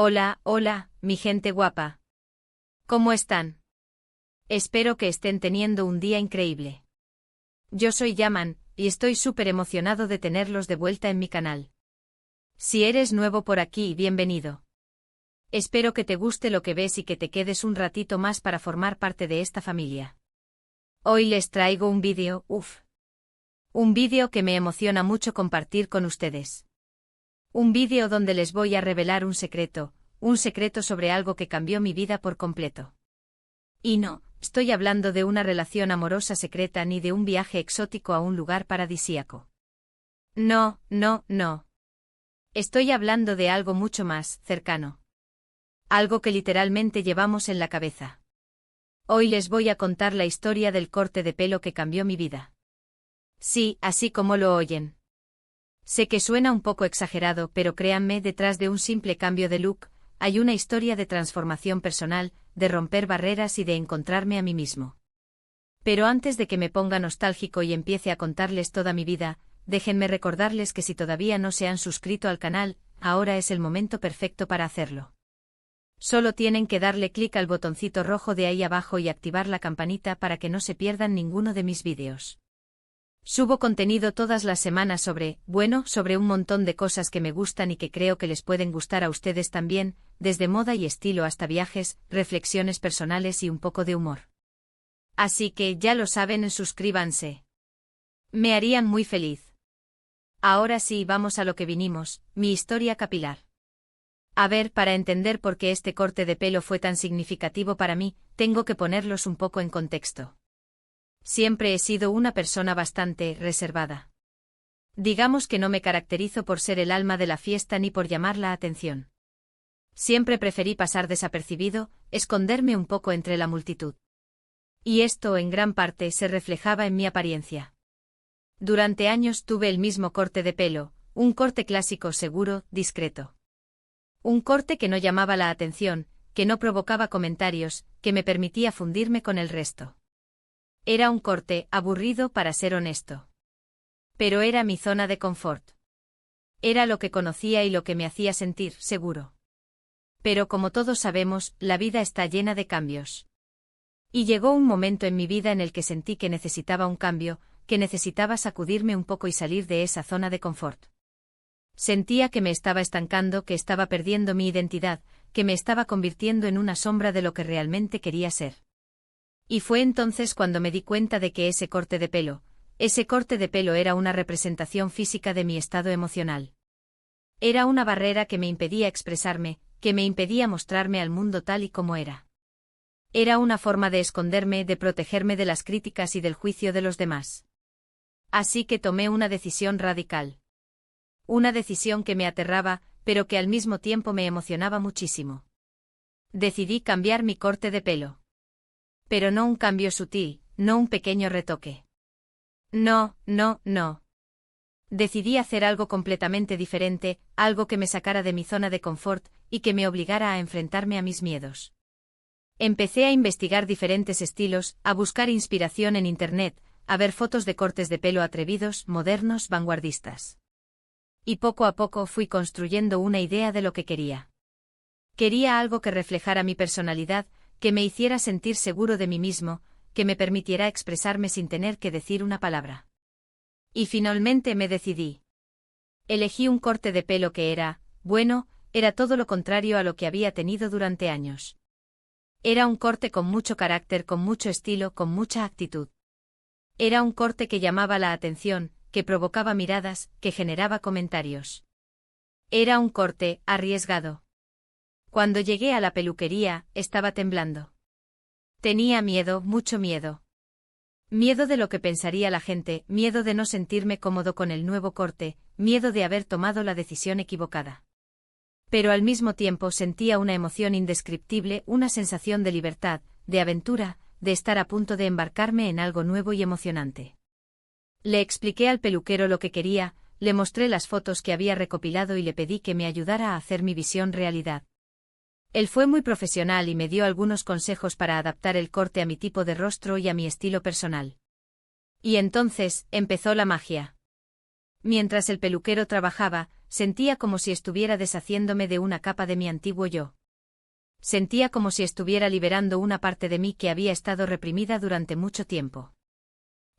Hola, hola, mi gente guapa. ¿Cómo están? Espero que estén teniendo un día increíble. Yo soy Yaman, y estoy súper emocionado de tenerlos de vuelta en mi canal. Si eres nuevo por aquí, bienvenido. Espero que te guste lo que ves y que te quedes un ratito más para formar parte de esta familia. Hoy les traigo un vídeo, un vídeo que me emociona mucho compartir con ustedes. Un vídeo donde les voy a revelar un secreto sobre algo que cambió mi vida por completo. Y no, estoy hablando de una relación amorosa secreta ni de un viaje exótico a un lugar paradisíaco. No, no, no. Estoy hablando de algo mucho más cercano. Algo que literalmente llevamos en la cabeza. Hoy les voy a contar la historia del corte de pelo que cambió mi vida. Sí, así como lo oyen. Sé que suena un poco exagerado, pero créanme, detrás de un simple cambio de look, hay una historia de transformación personal, de romper barreras y de encontrarme a mí mismo. Pero antes de que me ponga nostálgico y empiece a contarles toda mi vida, déjenme recordarles que si todavía no se han suscrito al canal, ahora es el momento perfecto para hacerlo. Solo tienen que darle clic al botoncito rojo de ahí abajo y activar la campanita para que no se pierdan ninguno de mis vídeos. Subo contenido todas las semanas sobre un montón de cosas que me gustan y que creo que les pueden gustar a ustedes también, desde moda y estilo hasta viajes, reflexiones personales y un poco de humor. Así que ya lo saben, suscríbanse. Me harían muy feliz. Ahora sí, vamos a lo que vinimos, mi historia capilar. A ver, para entender por qué este corte de pelo fue tan significativo para mí, tengo que ponerlos un poco en contexto. Siempre he sido una persona bastante reservada. Digamos que no me caracterizo por ser el alma de la fiesta ni por llamar la atención. Siempre preferí pasar desapercibido, esconderme un poco entre la multitud. Y esto en gran parte se reflejaba en mi apariencia. Durante años tuve el mismo corte de pelo, un corte clásico seguro, discreto. Un corte que no llamaba la atención, que no provocaba comentarios, que me permitía fundirme con el resto. Era un corte aburrido, para ser honesto. Pero era mi zona de confort. Era lo que conocía y lo que me hacía sentir seguro. Pero como todos sabemos, la vida está llena de cambios. Y llegó un momento en mi vida en el que sentí que necesitaba un cambio, que necesitaba sacudirme un poco y salir de esa zona de confort. Sentía que me estaba estancando, que estaba perdiendo mi identidad, que me estaba convirtiendo en una sombra de lo que realmente quería ser. Y fue entonces cuando me di cuenta de que ese corte de pelo era una representación física de mi estado emocional. Era una barrera que me impedía expresarme, que me impedía mostrarme al mundo tal y como era. Era una forma de esconderme, de protegerme de las críticas y del juicio de los demás. Así que tomé una decisión radical. Una decisión que me aterraba, pero que al mismo tiempo me emocionaba muchísimo. Decidí cambiar mi corte de pelo. Pero no un cambio sutil, no un pequeño retoque. No, no, no. Decidí hacer algo completamente diferente, algo que me sacara de mi zona de confort, y que me obligara a enfrentarme a mis miedos. Empecé a investigar diferentes estilos, a buscar inspiración en Internet, a ver fotos de cortes de pelo atrevidos, modernos, vanguardistas. Y poco a poco fui construyendo una idea de lo que quería. Quería algo que reflejara mi personalidad, que me hiciera sentir seguro de mí mismo, que me permitiera expresarme sin tener que decir una palabra. Y finalmente me decidí. Elegí un corte de pelo que era todo lo contrario a lo que había tenido durante años. Era un corte con mucho carácter, con mucho estilo, con mucha actitud. Era un corte que llamaba la atención, que provocaba miradas, que generaba comentarios. Era un corte arriesgado. Cuando llegué a la peluquería, estaba temblando. Tenía miedo, mucho miedo. Miedo de lo que pensaría la gente, miedo de no sentirme cómodo con el nuevo corte, miedo de haber tomado la decisión equivocada. Pero al mismo tiempo sentía una emoción indescriptible, una sensación de libertad, de aventura, de estar a punto de embarcarme en algo nuevo y emocionante. Le expliqué al peluquero lo que quería, le mostré las fotos que había recopilado y le pedí que me ayudara a hacer mi visión realidad. Él fue muy profesional y me dio algunos consejos para adaptar el corte a mi tipo de rostro y a mi estilo personal. Y entonces, empezó la magia. Mientras el peluquero trabajaba, sentía como si estuviera deshaciéndome de una capa de mi antiguo yo. Sentía como si estuviera liberando una parte de mí que había estado reprimida durante mucho tiempo.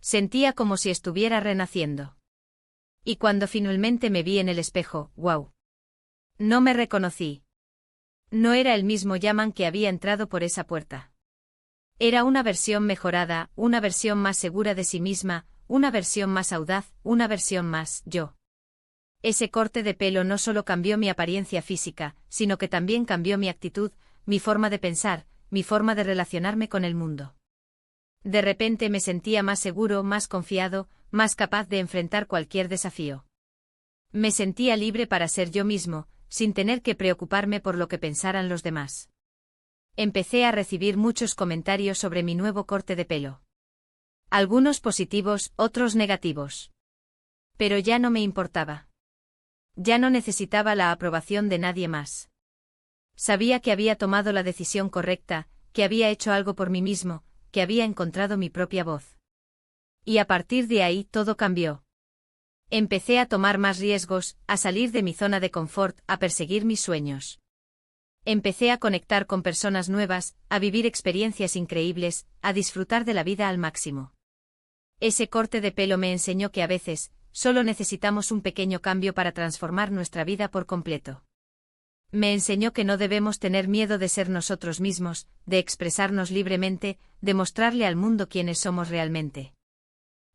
Sentía como si estuviera renaciendo. Y cuando finalmente me vi en el espejo, ¡wow! No me reconocí. No era el mismo Yaman que había entrado por esa puerta. Era una versión mejorada, una versión más segura de sí misma, una versión más audaz, una versión más yo. Ese corte de pelo no solo cambió mi apariencia física, sino que también cambió mi actitud, mi forma de pensar, mi forma de relacionarme con el mundo. De repente me sentía más seguro, más confiado, más capaz de enfrentar cualquier desafío. Me sentía libre para ser yo mismo, sin tener que preocuparme por lo que pensaran los demás. Empecé a recibir muchos comentarios sobre mi nuevo corte de pelo. Algunos positivos, otros negativos. Pero ya no me importaba. Ya no necesitaba la aprobación de nadie más. Sabía que había tomado la decisión correcta, que había hecho algo por mí mismo, que había encontrado mi propia voz. Y a partir de ahí todo cambió. Empecé a tomar más riesgos, a salir de mi zona de confort, a perseguir mis sueños. Empecé a conectar con personas nuevas, a vivir experiencias increíbles, a disfrutar de la vida al máximo. Ese corte de pelo me enseñó que a veces, solo necesitamos un pequeño cambio para transformar nuestra vida por completo. Me enseñó que no debemos tener miedo de ser nosotros mismos, de expresarnos libremente, de mostrarle al mundo quiénes somos realmente.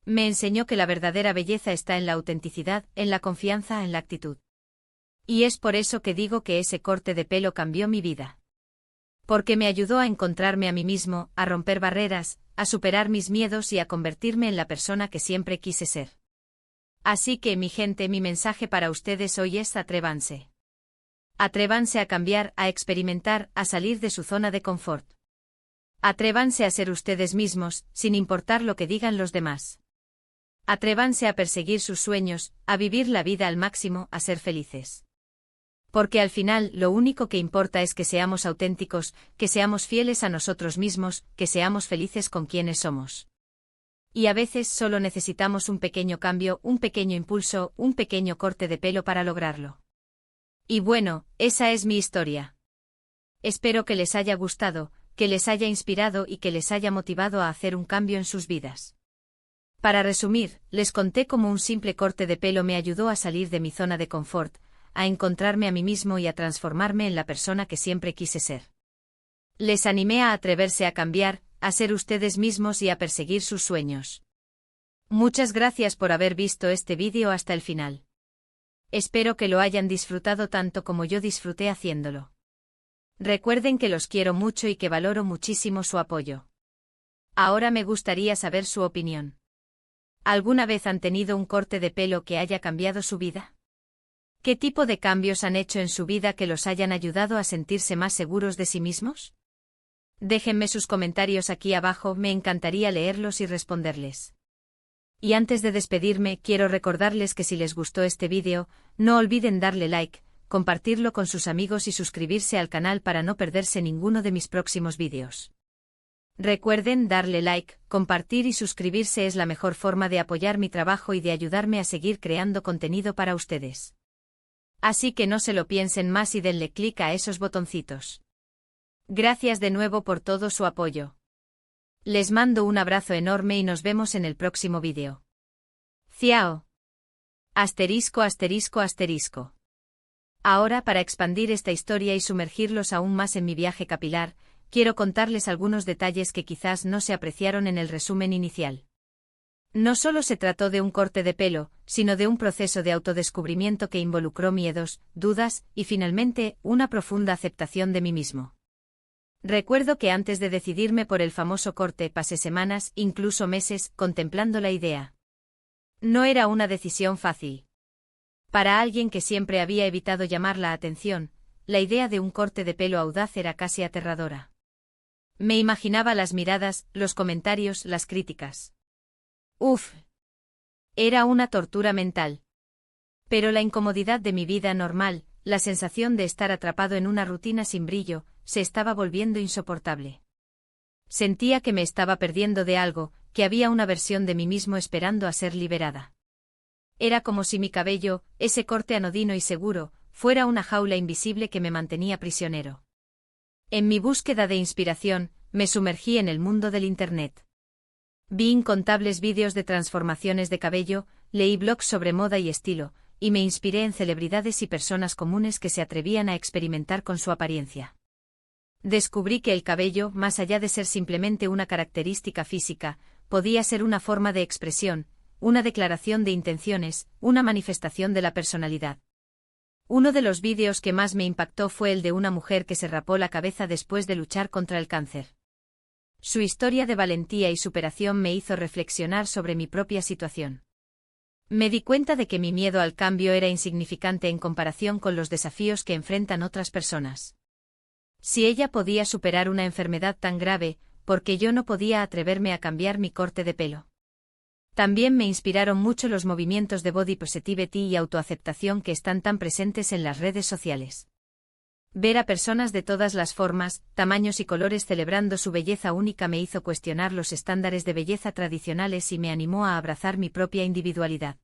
Me enseñó que la verdadera belleza está en la autenticidad, en la confianza, en la actitud. Y es por eso que digo que ese corte de pelo cambió mi vida. Porque me ayudó a encontrarme a mí mismo, a romper barreras, a superar mis miedos y a convertirme en la persona que siempre quise ser. Así que, mi gente, mi mensaje para ustedes hoy es: atrévanse. Atrévanse a cambiar, a experimentar, a salir de su zona de confort. Atrévanse a ser ustedes mismos, sin importar lo que digan los demás. Atrévanse a perseguir sus sueños, a vivir la vida al máximo, a ser felices. Porque al final lo único que importa es que seamos auténticos, que seamos fieles a nosotros mismos, que seamos felices con quienes somos. Y a veces solo necesitamos un pequeño cambio, un pequeño impulso, un pequeño corte de pelo para lograrlo. Y bueno, esa es mi historia. Espero que les haya gustado, que les haya inspirado y que les haya motivado a hacer un cambio en sus vidas. Para resumir, les conté cómo un simple corte de pelo me ayudó a salir de mi zona de confort, a encontrarme a mí mismo y a transformarme en la persona que siempre quise ser. Les animé a atreverse a cambiar, a ser ustedes mismos y a perseguir sus sueños. Muchas gracias por haber visto este vídeo hasta el final. Espero que lo hayan disfrutado tanto como yo disfruté haciéndolo. Recuerden que los quiero mucho y que valoro muchísimo su apoyo. Ahora me gustaría saber su opinión. ¿Alguna vez han tenido un corte de pelo que haya cambiado su vida? ¿Qué tipo de cambios han hecho en su vida que los hayan ayudado a sentirse más seguros de sí mismos? Déjenme sus comentarios aquí abajo, me encantaría leerlos y responderles. Y antes de despedirme, quiero recordarles que si les gustó este vídeo, no olviden darle like, compartirlo con sus amigos y suscribirse al canal para no perderse ninguno de mis próximos vídeos. Recuerden darle like, compartir y suscribirse es la mejor forma de apoyar mi trabajo y de ayudarme a seguir creando contenido para ustedes. Así que no se lo piensen más y denle clic a esos botoncitos. Gracias de nuevo por todo su apoyo. Les mando un abrazo enorme y nos vemos en el próximo vídeo. Ciao. Asterisco asterisco asterisco. Ahora, para expandir esta historia y sumergirlos aún más en mi viaje capilar, quiero contarles algunos detalles que quizás no se apreciaron en el resumen inicial. No solo se trató de un corte de pelo, sino de un proceso de autodescubrimiento que involucró miedos, dudas y finalmente, una profunda aceptación de mí mismo. Recuerdo que antes de decidirme por el famoso corte pasé semanas, incluso meses, contemplando la idea. No era una decisión fácil. Para alguien que siempre había evitado llamar la atención, la idea de un corte de pelo audaz era casi aterradora. Me imaginaba las miradas, los comentarios, las críticas. Uf. Era una tortura mental. Pero la incomodidad de mi vida normal, la sensación de estar atrapado en una rutina sin brillo, se estaba volviendo insoportable. Sentía que me estaba perdiendo de algo, que había una versión de mí mismo esperando a ser liberada. Era como si mi cabello, ese corte anodino y seguro, fuera una jaula invisible que me mantenía prisionero. En mi búsqueda de inspiración, me sumergí en el mundo del Internet. Vi incontables vídeos de transformaciones de cabello, leí blogs sobre moda y estilo, y me inspiré en celebridades y personas comunes que se atrevían a experimentar con su apariencia. Descubrí que el cabello, más allá de ser simplemente una característica física, podía ser una forma de expresión, una declaración de intenciones, una manifestación de la personalidad. Uno de los vídeos que más me impactó fue el de una mujer que se rapó la cabeza después de luchar contra el cáncer. Su historia de valentía y superación me hizo reflexionar sobre mi propia situación. Me di cuenta de que mi miedo al cambio era insignificante en comparación con los desafíos que enfrentan otras personas. Si ella podía superar una enfermedad tan grave, ¿por qué yo no podía atreverme a cambiar mi corte de pelo? También me inspiraron mucho los movimientos de body positivity y autoaceptación que están tan presentes en las redes sociales. Ver a personas de todas las formas, tamaños y colores celebrando su belleza única me hizo cuestionar los estándares de belleza tradicionales y me animó a abrazar mi propia individualidad.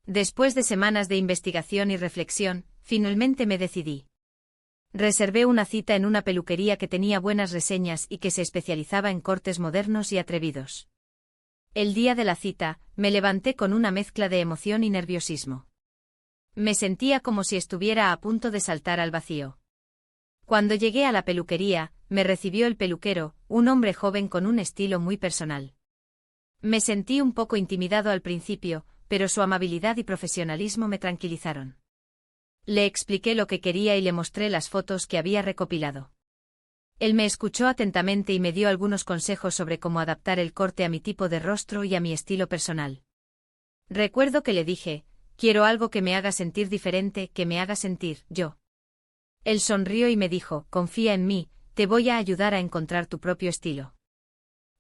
Después de semanas de investigación y reflexión, finalmente me decidí. Reservé una cita en una peluquería que tenía buenas reseñas y que se especializaba en cortes modernos y atrevidos. El día de la cita, me levanté con una mezcla de emoción y nerviosismo. Me sentía como si estuviera a punto de saltar al vacío. Cuando llegué a la peluquería, me recibió el peluquero, un hombre joven con un estilo muy personal. Me sentí un poco intimidado al principio, pero su amabilidad y profesionalismo me tranquilizaron. Le expliqué lo que quería y le mostré las fotos que había recopilado. Él me escuchó atentamente y me dio algunos consejos sobre cómo adaptar el corte a mi tipo de rostro y a mi estilo personal. Recuerdo que le dije, quiero algo que me haga sentir diferente, que me haga sentir yo. Él sonrió y me dijo, confía en mí, te voy a ayudar a encontrar tu propio estilo.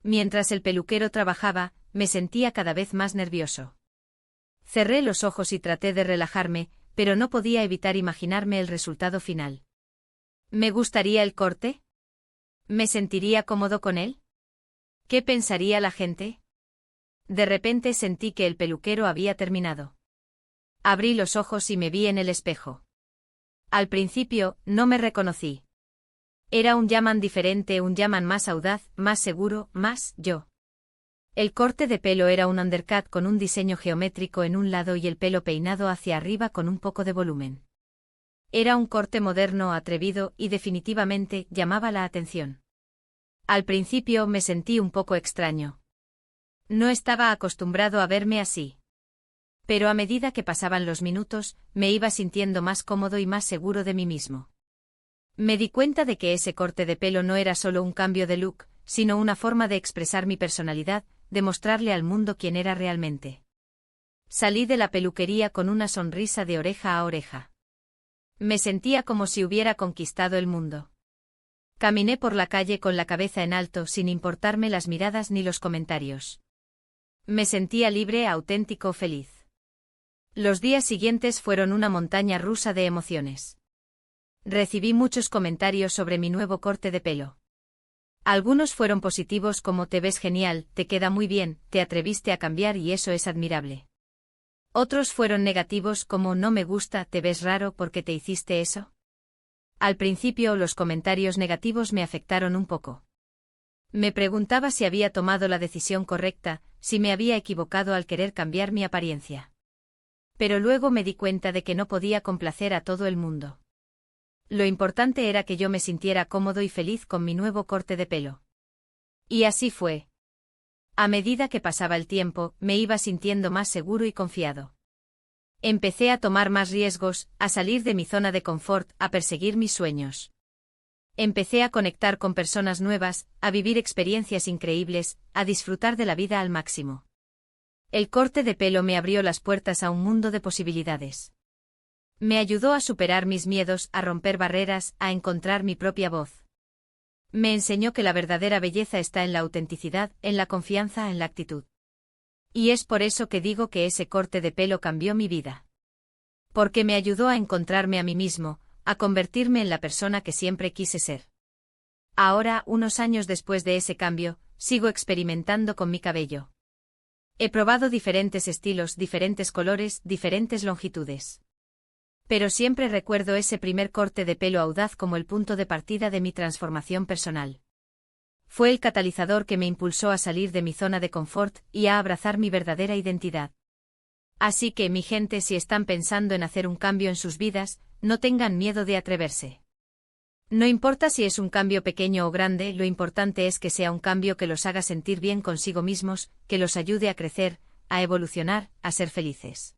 Mientras el peluquero trabajaba, me sentía cada vez más nervioso. Cerré los ojos y traté de relajarme, pero no podía evitar imaginarme el resultado final. ¿Me gustaría el corte? ¿Me sentiría cómodo con él? ¿Qué pensaría la gente? De repente sentí que el peluquero había terminado. Abrí los ojos y me vi en el espejo. Al principio, no me reconocí. Era un Yaman diferente, un Yaman más audaz, más seguro, más yo. El corte de pelo era un undercut con un diseño geométrico en un lado y el pelo peinado hacia arriba con un poco de volumen. Era un corte moderno, atrevido y definitivamente llamaba la atención. Al principio me sentí un poco extraño. No estaba acostumbrado a verme así. Pero a medida que pasaban los minutos, me iba sintiendo más cómodo y más seguro de mí mismo. Me di cuenta de que ese corte de pelo no era solo un cambio de look, sino una forma de expresar mi personalidad, de mostrarle al mundo quién era realmente. Salí de la peluquería con una sonrisa de oreja a oreja. Me sentía como si hubiera conquistado el mundo. Caminé por la calle con la cabeza en alto sin importarme las miradas ni los comentarios. Me sentía libre, auténtico, feliz. Los días siguientes fueron una montaña rusa de emociones. Recibí muchos comentarios sobre mi nuevo corte de pelo. Algunos fueron positivos como te ves genial, te queda muy bien, te atreviste a cambiar y eso es admirable. Otros fueron negativos como no me gusta, te ves raro porque te hiciste eso. Al principio los comentarios negativos me afectaron un poco. Me preguntaba si había tomado la decisión correcta, si me había equivocado al querer cambiar mi apariencia. Pero luego me di cuenta de que no podía complacer a todo el mundo. Lo importante era que yo me sintiera cómodo y feliz con mi nuevo corte de pelo. Y así fue. A medida que pasaba el tiempo, me iba sintiendo más seguro y confiado. Empecé a tomar más riesgos, a salir de mi zona de confort, a perseguir mis sueños. Empecé a conectar con personas nuevas, a vivir experiencias increíbles, a disfrutar de la vida al máximo. El corte de pelo me abrió las puertas a un mundo de posibilidades. Me ayudó a superar mis miedos, a romper barreras, a encontrar mi propia voz. Me enseñó que la verdadera belleza está en la autenticidad, en la confianza, en la actitud. Y es por eso que digo que ese corte de pelo cambió mi vida. Porque me ayudó a encontrarme a mí mismo, a convertirme en la persona que siempre quise ser. Ahora, unos años después de ese cambio, sigo experimentando con mi cabello. He probado diferentes estilos, diferentes colores, diferentes longitudes. Pero siempre recuerdo ese primer corte de pelo audaz como el punto de partida de mi transformación personal. Fue el catalizador que me impulsó a salir de mi zona de confort y a abrazar mi verdadera identidad. Así que, mi gente, si están pensando en hacer un cambio en sus vidas, no tengan miedo de atreverse. No importa si es un cambio pequeño o grande, lo importante es que sea un cambio que los haga sentir bien consigo mismos, que los ayude a crecer, a evolucionar, a ser felices.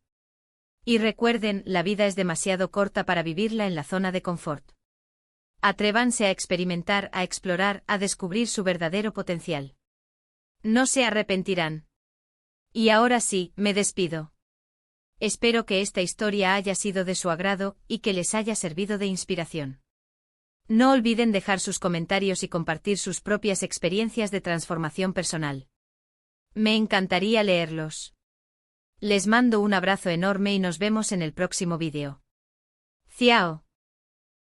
Y recuerden, la vida es demasiado corta para vivirla en la zona de confort. Atrévanse a experimentar, a explorar, a descubrir su verdadero potencial. No se arrepentirán. Y ahora sí, me despido. Espero que esta historia haya sido de su agrado y que les haya servido de inspiración. No olviden dejar sus comentarios y compartir sus propias experiencias de transformación personal. Me encantaría leerlos. Les mando un abrazo enorme y nos vemos en el próximo vídeo. Ciao.